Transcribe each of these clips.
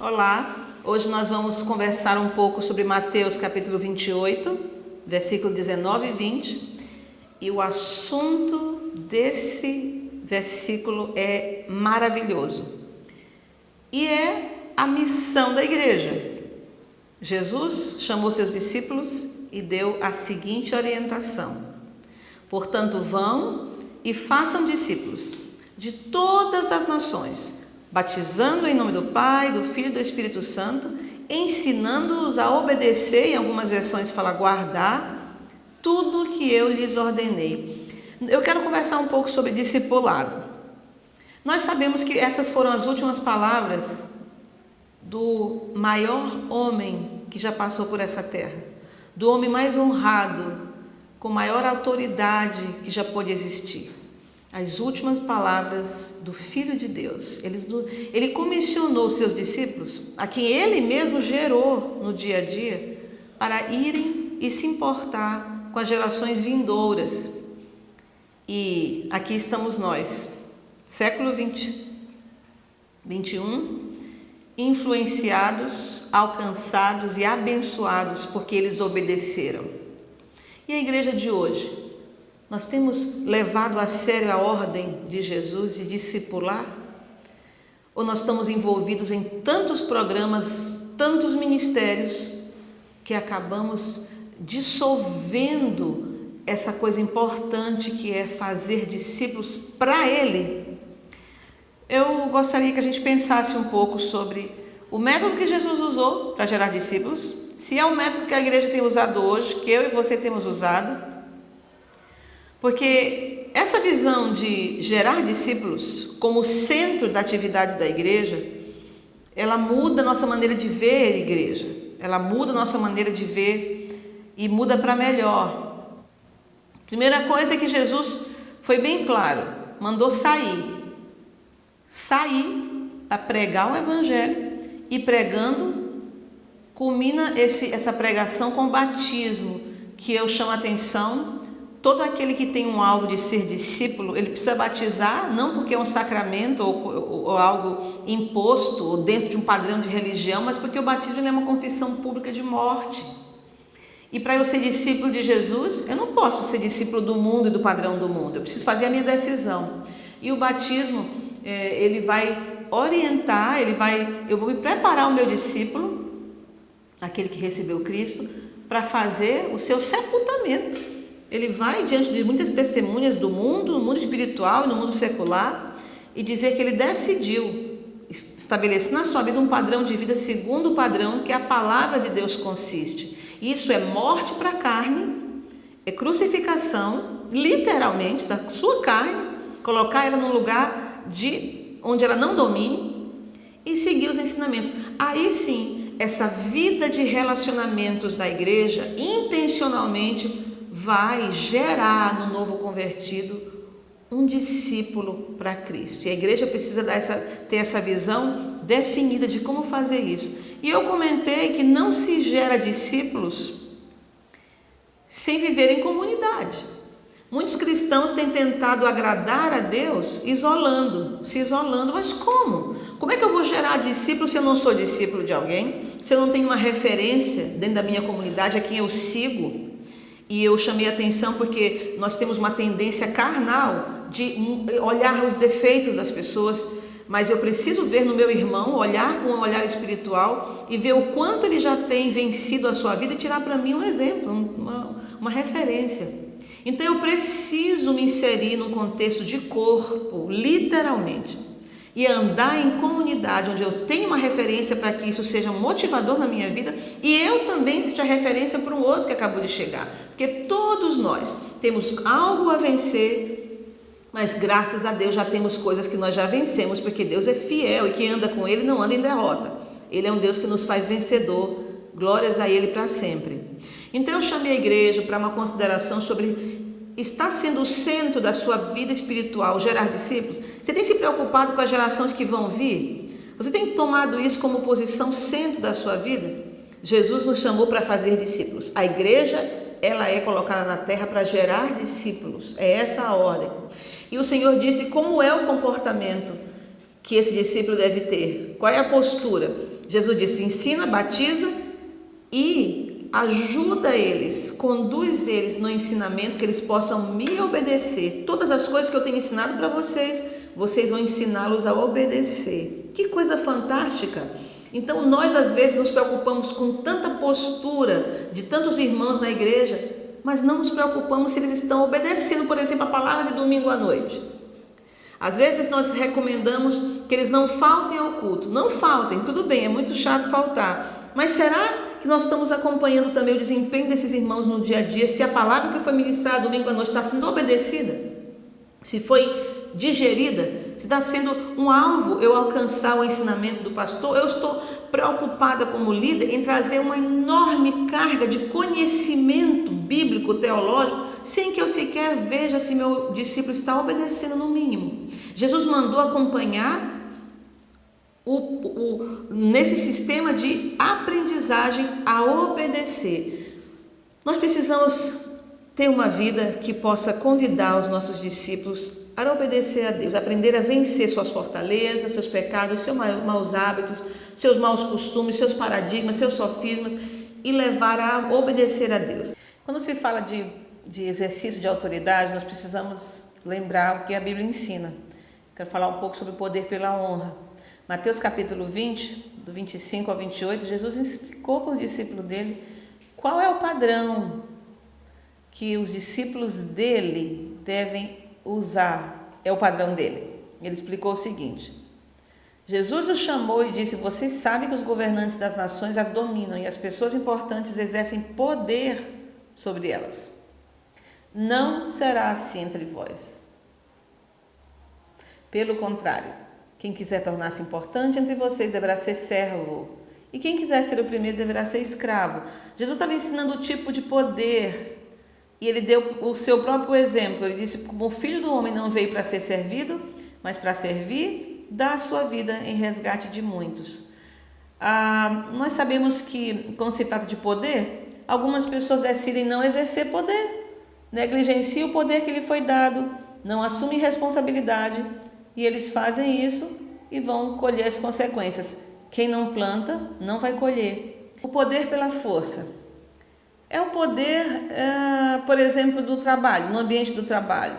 Olá, hoje nós vamos conversar um pouco sobre Mateus capítulo 28, versículo 19 e 20, e o assunto desse versículo é maravilhoso, e é a missão da igreja. Jesus chamou seus discípulos e deu a seguinte orientação: portanto, vão e façam discípulos de todas as nações, batizando em nome do Pai, do Filho e do Espírito Santo, ensinando-os a obedecer, em algumas versões fala guardar, tudo o que eu lhes ordenei. Eu quero conversar um pouco sobre discipulado. Nós sabemos que essas foram as últimas palavras do maior homem que já passou por essa terra, do homem mais honrado, com maior autoridade que já pôde existir. As últimas palavras do Filho de Deus. Ele comissionou seus discípulos, a quem ele mesmo gerou no dia a dia, para irem e se importar com as gerações vindouras. E aqui estamos nós, século 21, influenciados, alcançados e abençoados porque eles obedeceram. E a igreja de hoje? Nós temos levado a sério a ordem de Jesus de discipular? Ou nós estamos envolvidos em tantos programas, tantos ministérios, que acabamos dissolvendo essa coisa importante que é fazer discípulos para Ele? Eu gostaria que a gente pensasse um pouco sobre o método que Jesus usou para gerar discípulos, se é o método que a igreja tem usado hoje, que eu e você temos usado. Porque essa visão de gerar discípulos como centro da atividade da igreja, ela muda a nossa maneira de ver a igreja, ela muda a nossa maneira de ver e muda para melhor. Primeira coisa é que Jesus foi bem claro, mandou sair para pregar o evangelho, e pregando, culmina essa pregação com o batismo, que eu chamo a atenção. Todo aquele que tem um alvo de ser discípulo, ele precisa batizar, não porque é um sacramento ou algo imposto, ou dentro de um padrão de religião, mas porque o batismo é uma confissão pública de morte. E para eu ser discípulo de Jesus, eu não posso ser discípulo do mundo e do padrão do mundo, eu preciso fazer a minha decisão. E o batismo, ele vai orientar, eu vou me preparar o meu discípulo, aquele que recebeu Cristo, para fazer o seu sepultamento. Ele vai diante de muitas testemunhas do mundo, no mundo espiritual e no mundo secular, e dizer que ele decidiu estabelecer na sua vida um padrão de vida segundo o padrão que a palavra de Deus consiste. Isso é morte para a carne, é crucificação, literalmente, da sua carne, colocar ela num lugar onde ela não domine e seguir os ensinamentos. Aí sim, essa vida de relacionamentos da igreja, intencionalmente, vai gerar no novo convertido um discípulo para Cristo. E a igreja precisa ter essa visão definida de como fazer isso. E eu comentei que não se gera discípulos sem viver em comunidade. Muitos cristãos têm tentado agradar a Deus se isolando. Mas como? Como é que eu vou gerar discípulos se eu não sou discípulo de alguém? Se eu não tenho uma referência dentro da minha comunidade a quem eu sigo? E eu chamei a atenção porque nós temos uma tendência carnal de olhar os defeitos das pessoas, mas eu preciso ver no meu irmão, olhar com um olhar espiritual e ver o quanto ele já tem vencido a sua vida e tirar para mim um exemplo, uma referência. Então eu preciso me inserir num contexto de corpo, literalmente, e andar em comunidade, onde eu tenho uma referência para que isso seja um motivador na minha vida e eu também seja referência para um outro que acabou de chegar. Porque todos nós temos algo a vencer, mas graças a Deus já temos coisas que nós já vencemos, porque Deus é fiel e quem anda com Ele não anda em derrota. Ele é um Deus que nos faz vencedor, glórias a Ele para sempre. Então eu chamei a igreja para uma consideração sobre está sendo o centro da sua vida espiritual gerar discípulos? Você tem se preocupado com as gerações que vão vir? Você tem tomado isso como posição centro da sua vida? Jesus nos chamou para fazer discípulos. A igreja, ela é colocada na terra para gerar discípulos. É essa a ordem. E o Senhor disse como é o comportamento que esse discípulo deve ter. Qual é a postura? Jesus disse, ensina, batiza e ajuda eles, conduz eles no ensinamento que eles possam me obedecer. Todas as coisas que eu tenho ensinado para vocês, vocês vão ensiná-los a obedecer. Que coisa fantástica! Então nós às vezes nos preocupamos com tanta postura de tantos irmãos na igreja, mas não nos preocupamos se eles estão obedecendo, por exemplo, a palavra de domingo à noite. Às vezes nós recomendamos que eles não faltem ao culto. Não faltem, tudo bem, é muito chato faltar. Mas será que nós estamos acompanhando também o desempenho desses irmãos no dia a dia? Se a palavra que foi ministrada domingo à noite está sendo obedecida? Se foi digerida? Se está sendo um alvo eu alcançar o ensinamento do pastor? Eu estou preocupada como líder em trazer uma enorme carga de conhecimento bíblico, teológico, sem que eu sequer veja se meu discípulo está obedecendo no mínimo. Jesus mandou acompanhar nesse sistema de aprendizagem a obedecer. Nós precisamos ter uma vida que possa convidar os nossos discípulos a obedecer a Deus, aprender a vencer suas fortalezas, seus pecados, seus maus hábitos, seus maus costumes, seus paradigmas, seus sofismas e levar a obedecer a Deus. Quando se fala de exercício de autoridade, nós precisamos lembrar o que a Bíblia ensina. Quero falar um pouco sobre o poder pela honra. Mateus capítulo 20, do 25 ao 28, Jesus explicou para os discípulos dele qual é o padrão que os discípulos dele devem usar, é o padrão dele. Ele explicou o seguinte: Jesus os chamou e disse, vocês sabem que os governantes das nações as dominam e as pessoas importantes exercem poder sobre elas. Não será assim entre vós. Pelo contrário, quem quiser tornar-se importante entre vocês deverá ser servo, e quem quiser ser o primeiro deverá ser escravo. Jesus estava ensinando o tipo de poder, e ele deu o seu próprio exemplo. Ele disse, como o Filho do Homem não veio para ser servido, mas para servir, dar a sua vida em resgate de muitos. Nós sabemos que, quando se trata de poder, algumas pessoas decidem não exercer poder, negligenciam o poder que lhe foi dado, não assumem responsabilidade, e eles fazem isso e vão colher as consequências. Quem não planta, não vai colher. O poder pela força é o poder, por exemplo, do trabalho, no ambiente do trabalho.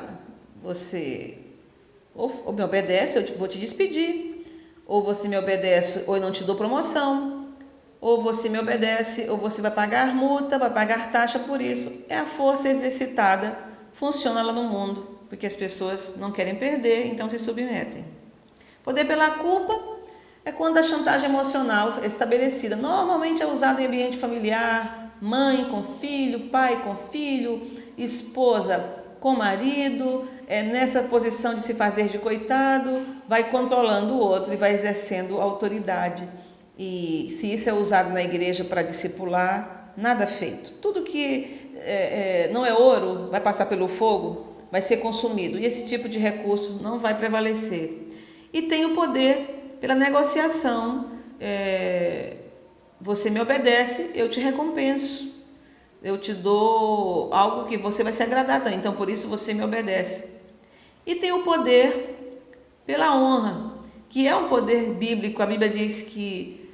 Você ou me obedece, eu vou te despedir, ou você me obedece, ou eu não te dou promoção, ou você me obedece, ou você vai pagar multa, vai pagar taxa por isso. É a força exercitada, funciona lá no mundo, porque as pessoas não querem perder, então se submetem. Poder pela culpa é quando a chantagem emocional é estabelecida. Normalmente é usado em ambiente familiar, mãe com filho, pai com filho, esposa com marido, nessa posição de se fazer de coitado, vai controlando o outro e vai exercendo autoridade. E se isso é usado na igreja para discipular, nada feito. Tudo que não é ouro vai passar pelo fogo, vai ser consumido, e esse tipo de recurso não vai prevalecer. E tem o poder pela negociação. Você me obedece, eu te recompenso, eu te dou algo que você vai se agradar também, então por isso você me obedece. E tem o poder pela honra, que é um poder bíblico. A Bíblia diz que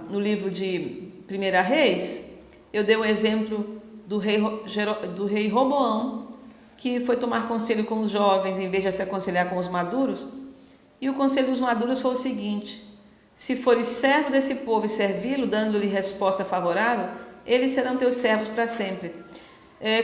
no livro de 1 Reis, eu dei o exemplo do rei Roboão, que foi tomar conselho com os jovens em vez de se aconselhar com os maduros. E o conselho dos maduros foi o seguinte: se fores servo desse povo e servi-lo, dando-lhe resposta favorável, eles serão teus servos para sempre.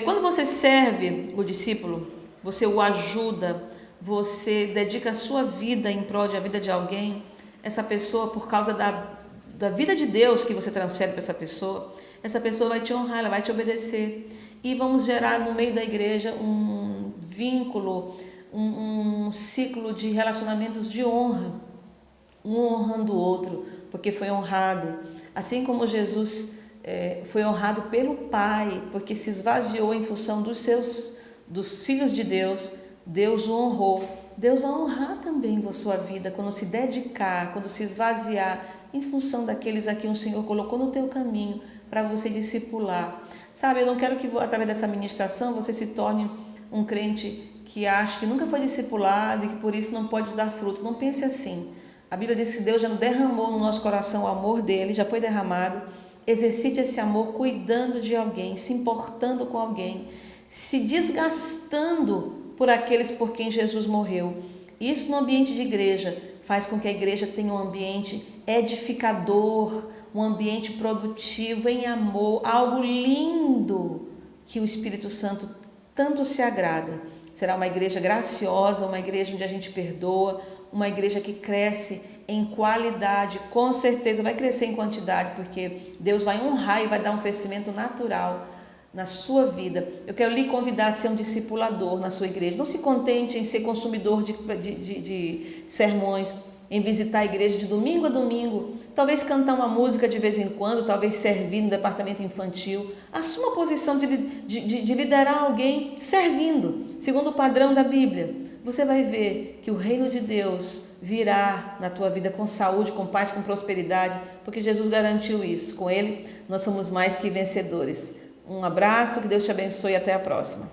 Quando você serve o discípulo, você o ajuda, você dedica a sua vida em prol da vida de alguém, essa pessoa, por causa da vida de Deus que você transfere para essa pessoa vai te honrar, ela vai te obedecer. E vamos gerar no meio da igreja um vínculo, um ciclo de relacionamentos de honra, um honrando o outro, porque foi honrado. Assim como Jesus foi honrado pelo Pai, porque se esvaziou em função dos filhos de Deus. Deus o honrou. Deus vai honrar também a sua vida quando se dedicar, quando se esvaziar em função daqueles a quem o Senhor colocou no teu caminho para você discipular. Sabe, eu não quero que através dessa ministração você se torne um crente que acha que nunca foi discipulado e que por isso não pode dar fruto. Não pense assim. A Bíblia diz que Deus já derramou no nosso coração o amor dele, já foi derramado. Exercite esse amor cuidando de alguém, se importando com alguém, se desgastando por aqueles por quem Jesus morreu. Isso no ambiente de igreja faz com que a igreja tenha um ambiente edificador, um ambiente produtivo em amor, algo lindo que o Espírito Santo tanto se agrada. Será uma igreja graciosa, uma igreja onde a gente perdoa, uma igreja que cresce em qualidade, com certeza vai crescer em quantidade, porque Deus vai honrar e vai dar um crescimento natural na sua vida. Eu quero lhe convidar a ser um discipulador na sua igreja. Não se contente em ser consumidor de sermões, em visitar a igreja de domingo a domingo, talvez cantar uma música de vez em quando, talvez servir no departamento infantil. Assuma a posição de liderar alguém servindo, segundo o padrão da Bíblia. Você vai ver que o reino de Deus virá na tua vida com saúde, com paz, com prosperidade, porque Jesus garantiu isso. Com Ele, nós somos mais que vencedores. Um abraço, que Deus te abençoe e até a próxima.